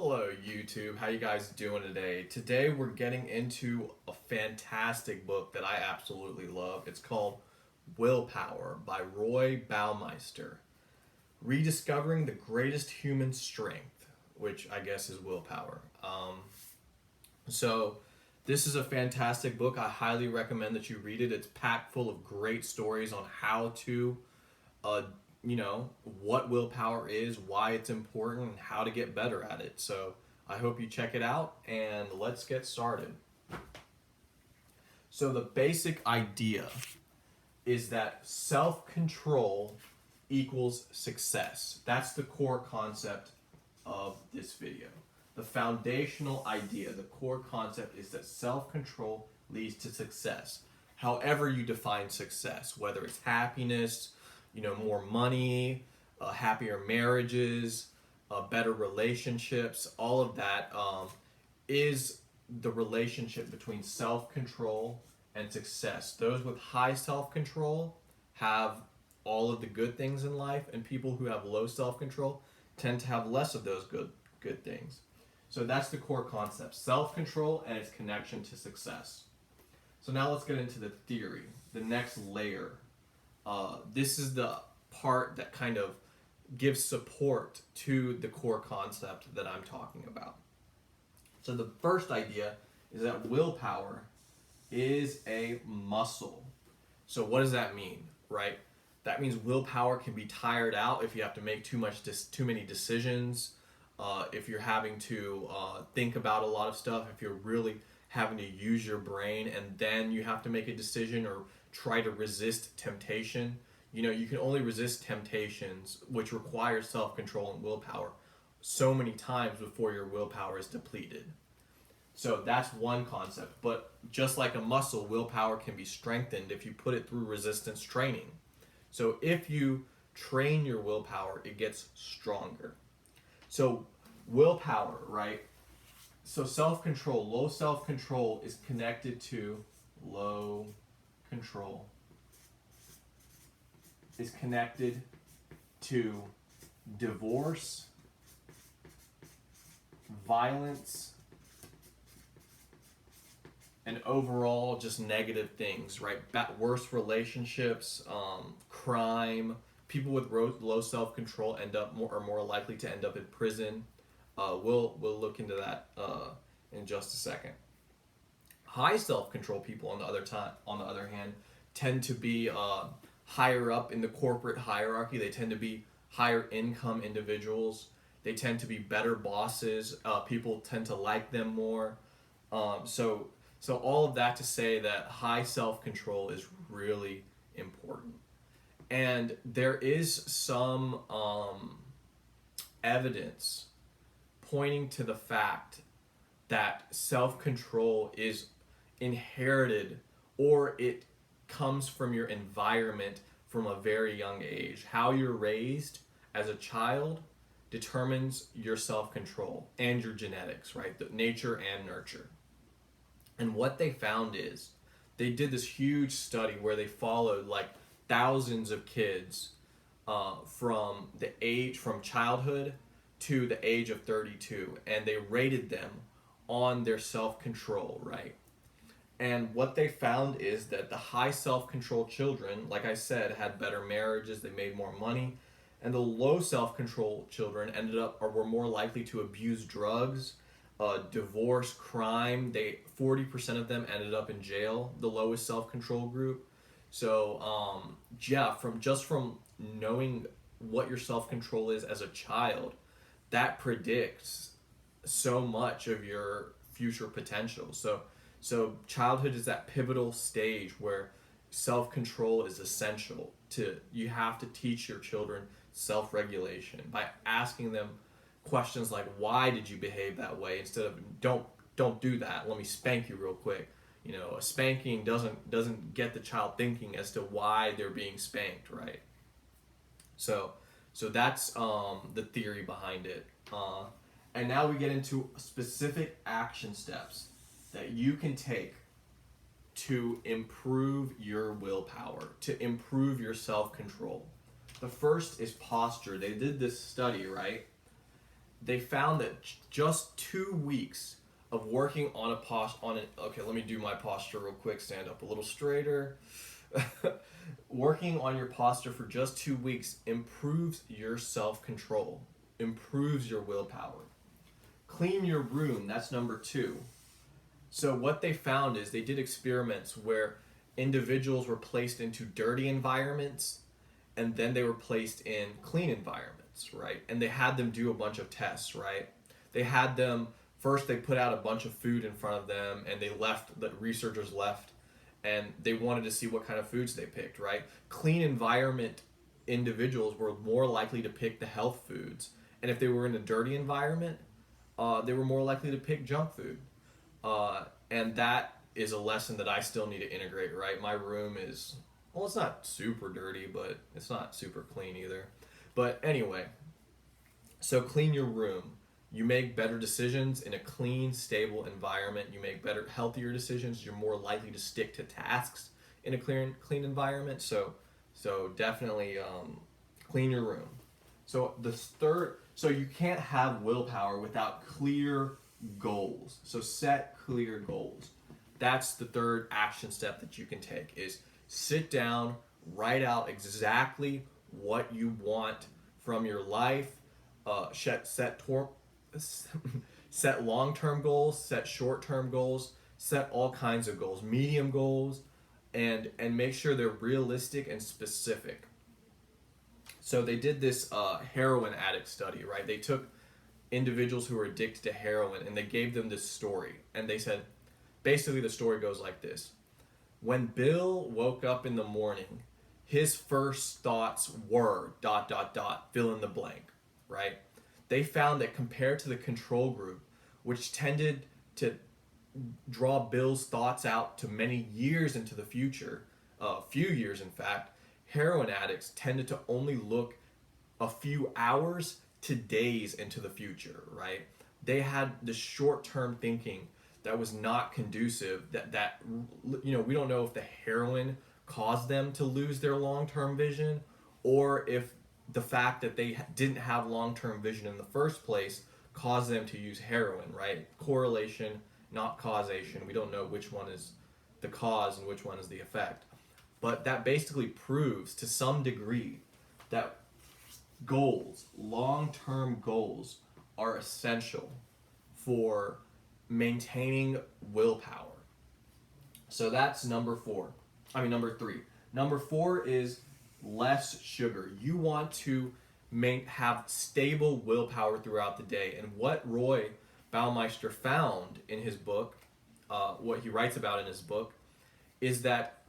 Hello YouTube, how you guys doing today? Today we're getting into a fantastic book that I absolutely love. It's called Willpower by Roy Baumeister. Rediscovering the greatest human strength, which I guess is willpower. So this is a fantastic book. I highly recommend that you read it. It's packed full of great stories on how to uh, what willpower is, why it's important, and how to get better at it. So I hope you check it out, and let's get started. So the basic idea is that self-control equals success. That's the core concept of this video. The foundational idea, the core concept is that self-control leads to success. However you define success, whether it's happiness, more money, happier marriages, better relationships, all of that is the relationship between self-control and success. Those with high self-control have all of the good things in life, and people who have low self-control tend to have less of those good things. So that's the core concept, self-control and its connection to success. So now let's get into the theory, the next layer. This is the part that kind of gives support to the core concept that I'm talking about. So the first idea is that willpower is a muscle. So what does that mean, right? That means willpower can be tired out if you have to make too many decisions, if you're having to think about a lot of stuff, if you're really having to use your brain and then you have to make a decision or try to resist temptation. You can only resist temptations, which require self-control and willpower, so many times before your willpower is depleted. So that's one concept. But just like a muscle, willpower can be strengthened if you put it through resistance training. So if you train your willpower, it gets stronger. So willpower, right? So self-control, low self-control is connected to low control is connected to divorce, violence, and overall just negative things, right? Worse relationships, crime. People with low self-control are more likely to end up in prison. We'll look into that in just a second. High self-control people, on the other hand, tend to be higher up in the corporate hierarchy. They tend to be higher income individuals. They tend to be better bosses. People tend to like them more. So all of that to say that high self-control is really important. And there is some evidence pointing to the fact that self-control is inherited, or it comes from your environment from a very young age. How you're raised as a child determines your self-control and your genetics, right? The nature and nurture. And what they found is they did this huge study where they followed like thousands of kids from childhood to the age of 32, and they rated them on their self-control, right? And what they found is that the high self-control children, like I said, had better marriages, they made more money, and the low self-control children were more likely to abuse drugs, divorce, crime. 40% of them ended up in jail, the lowest self-control group. So from knowing what your self-control is as a child, that predicts so much of your future potential. So childhood is that pivotal stage where self-control is essential. You have to teach your children self-regulation by asking them questions like, why did you behave that way, instead of don't do that, let me spank you real quick. A spanking doesn't get the child thinking as to why they're being spanked, right? So that's the theory behind it. And now we get into specific action steps that you can take to improve your willpower, to improve your self-control. The first is posture. They did this study, right? they found that just 2 weeks of working on a okay, let me do my posture real quick, stand up a little straighter. Working on your posture for just 2 weeks improves your self-control, improves your willpower. Clean your room, that's number 2. So what they found is they did experiments where individuals were placed into dirty environments and then they were placed in clean environments, right? And they had them do a bunch of tests, right? They had them first, they put out a bunch of food in front of them and the researchers left, and they wanted to see what kind of foods they picked, right? Clean environment individuals were more likely to pick the health foods, and if they were in a dirty environment, they were more likely to pick junk food. And that is a lesson that I still need to integrate, right? My room is, well, it's not super dirty, but it's not super clean either. But anyway, so clean your room. You make better decisions in a clean, stable environment. You make better, healthier decisions. You're more likely to stick to tasks in a clean environment. So definitely clean your room. So so you can't have willpower without clear goals. So set clear goals. That's the third action step that you can take, is sit down, write out exactly what you want from your life, set long-term goals, set short-term goals, set all kinds of goals, medium goals, and make sure they're realistic and specific. So they did this heroin addict study, right? They took individuals who were addicted to heroin and they gave them this story, and they said, basically the story goes like this: when Bill woke up in the morning, his first thoughts were ... fill in the blank, right? They found that compared to the control group, which tended to draw Bill's thoughts out to many years into the future, a few years in fact, heroin addicts tended to only look a few hours to days into the future, right? They had the short-term thinking that was not conducive, that we don't know if the heroin caused them to lose their long-term vision, or if the fact that they didn't have long-term vision in the first place caused them to use heroin, right? Correlation, not causation. We don't know which one is the cause and which one is the effect. But that basically proves to some degree that goals, long-term goals, are essential for maintaining willpower. So that's number 3. Number 4 is less sugar. You want to have stable willpower throughout the day. And what Roy Baumeister found in his book, what he writes about in his book, is that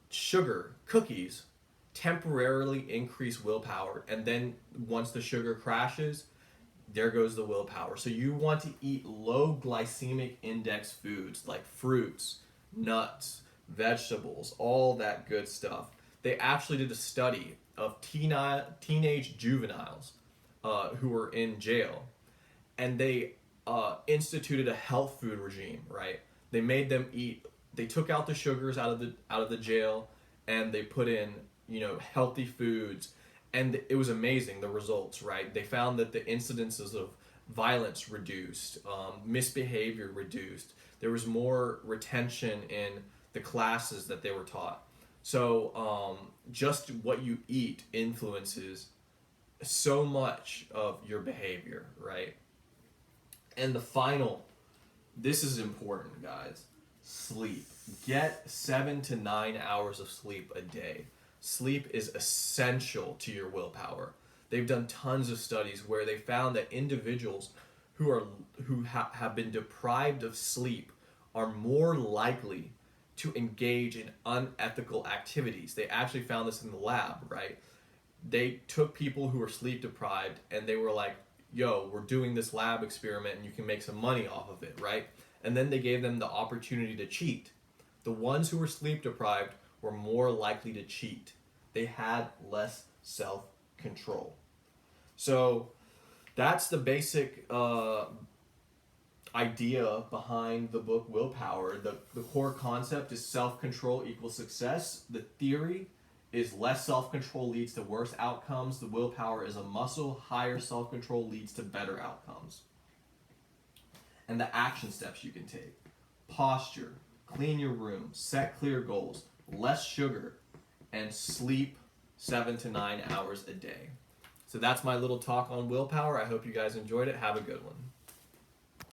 sugar, cookies, temporarily increase willpower. And then once the sugar crashes, there goes the willpower. So you want to eat low glycemic index foods like fruits, nuts, vegetables, all that good stuff. They actually did a study of teenage juveniles who were in jail, and they instituted a health food regime, right? They made them eat, they took out the sugars out of the jail, and they put in, healthy foods, and it was amazing, the results, right? They found that the incidences of violence reduced, misbehavior reduced, there was more retention in the classes that they were taught. So just what you eat influences so much of your behavior, right? And the final, this is important, guys, sleep. Get 7 to 9 hours of sleep a day. Sleep is essential to your willpower. They've done tons of studies where they found that individuals who have been deprived of sleep are more likely to engage in unethical activities. They actually found this in the lab, right? They took people who were sleep deprived and they were like, yo, we're doing this lab experiment and you can make some money off of it, right? And then they gave them the opportunity to cheat. The ones who were sleep deprived were more likely to cheat. They had less self-control. So that's the basic idea behind the book Willpower. The core concept is self-control equals success. The theory is less self-control leads to worse outcomes. The willpower is a muscle. Higher self-control leads to better outcomes. And the action steps you can take. Posture, clean your room, set clear goals, less sugar, and sleep 7 to 9 hours a day. So that's my little talk on willpower. I hope you guys enjoyed it. Have a good one.